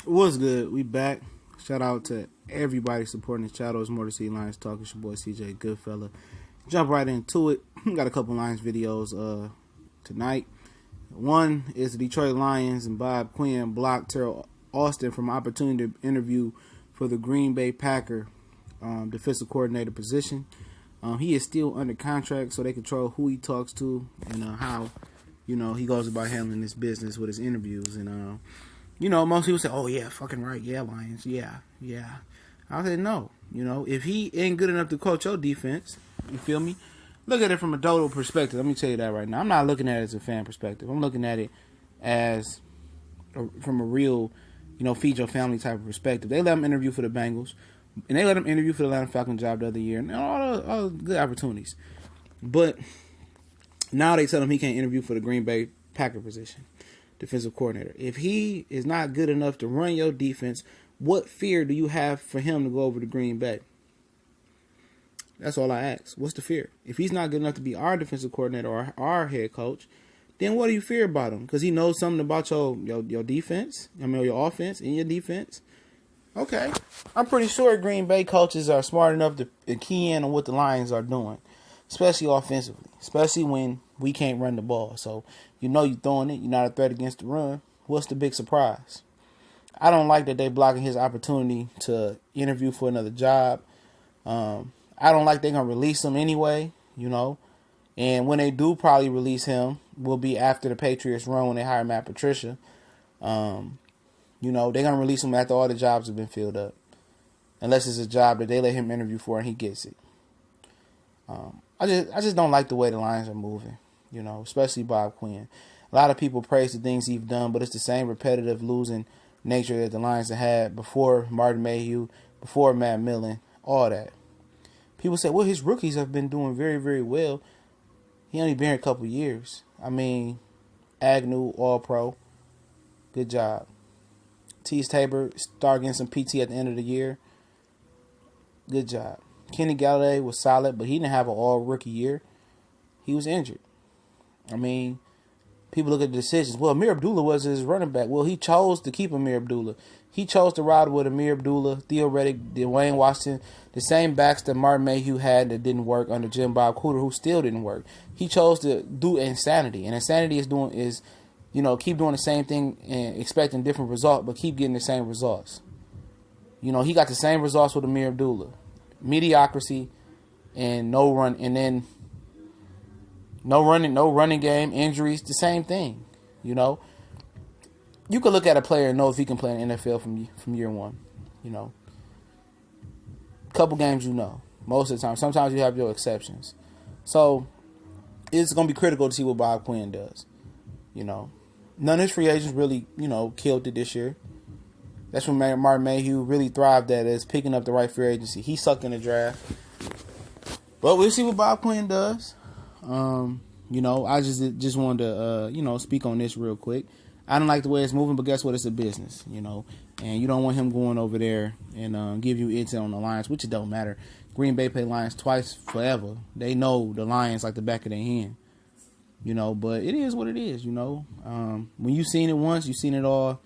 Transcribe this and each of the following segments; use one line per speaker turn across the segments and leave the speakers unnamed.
What's good? We back. Shout out to everybody supporting the channel. It's more to see Lions Talk. It's your boy CJ Goodfella. Jump right into it. Got a couple Lions videos tonight. One is the Detroit Lions and Bob Quinn blocked Teryl Austin from opportunity to interview for the Green Bay Packer defensive coordinator position. He is still under contract, so they control who he talks to and how he goes about handling this business with his interviews. And most people say, "Oh yeah, fucking right, yeah, Lions, yeah." I say no. If he ain't good enough to coach your defense, you feel me? Look at it from a total perspective. Let me tell you that right now. I'm not looking at it as a fan perspective. I'm looking at it as from a real, feed your family type of perspective. They let him interview for the Bengals, and they let him interview for the Atlanta Falcons job the other year, and all good opportunities. But now they tell him he can't interview for the Green Bay Packer position, defensive coordinator. If he is not good enough to run your defense, what fear do you have for him to go over to Green Bay? That's all I ask. What's the fear? If he's not good enough to be our defensive coordinator or our head coach, then what do you fear about him? Because he knows something about your defense, your offense and your defense. Okay. I'm pretty sure Green Bay coaches are smart enough to key in on what the Lions are doing, especially offensively, especially when we can't run the ball. So, you're throwing it. You're not a threat against the run. What's the big surprise? I don't like that they blocking his opportunity to interview for another job. I don't like they're going to release him anyway, And when they do probably release him, will be after the Patriots run when they hire Matt Patricia. They're going to release him after all the jobs have been filled up. Unless it's a job that they let him interview for and he gets it. I just don't like the way the Lions are moving, especially Bob Quinn. A lot of people praise the things he's done, but it's the same repetitive losing nature that the Lions have had before Martin Mayhew, before Matt Millen, all that. People say, well, his rookies have been doing very, very well. He only been here a couple years. Agnew, All-Pro, good job. Tease Tabor started getting some PT at the end of the year. Good job. Kenny Galladay was solid, but he didn't have an all-rookie year. He was injured. People look at the decisions. Well, Amir Abdullah was his running back. Well, he chose to keep Amir Abdullah. He chose to ride with Amir Abdullah, Theo Reddick, Dwayne Washington, the same backs that Martin Mayhew had that didn't work under Jim Bob Cooter, who still didn't work. He chose to do insanity, and insanity is keep doing the same thing and expecting different results, but keep getting the same results. He got the same results with Amir Abdullah, mediocrity, and no running game, injuries, the same thing. You could look at a player and know if he can play in the NFL from year one. Couple games, most of the time. Sometimes you have your exceptions. So it's going to be critical to see what Bob Quinn does. None of his free agents really, killed it this year. That's when Martin Mayhew really thrived at, is picking up the right free agency. He sucked in the draft. But we'll see what Bob Quinn does. I just wanted to, speak on this real quick. I don't like the way it's moving, but guess what? It's a business, and you don't want him going over there and give you intel on the Lions, which it don't matter. Green Bay play Lions twice forever. They know the Lions like the back of their hand, but it is what it is, when you've seen it once, you've seen it all.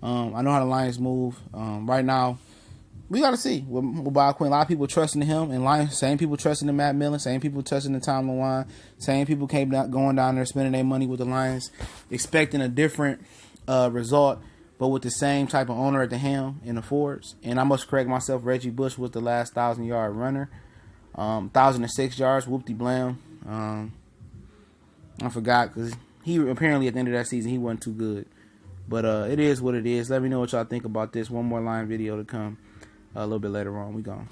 I know how the Lions move. Right now, we got to see with Bob Quinn. A lot of people trusting him, and Lions, same people trusting in Matt Millen, same people trusting in Tom Lawine, same people going down there spending their money with the Lions, expecting a different result, but with the same type of owner at the helm in the Fords. And I must correct myself, Reggie Bush was the last 1,000-yard runner. 1,006 yards, whoop-de-blam. I forgot because he apparently at the end of that season, he wasn't too good. But it is what it is. Let me know what y'all think about this. One more line video to come. A little bit later on. We gone.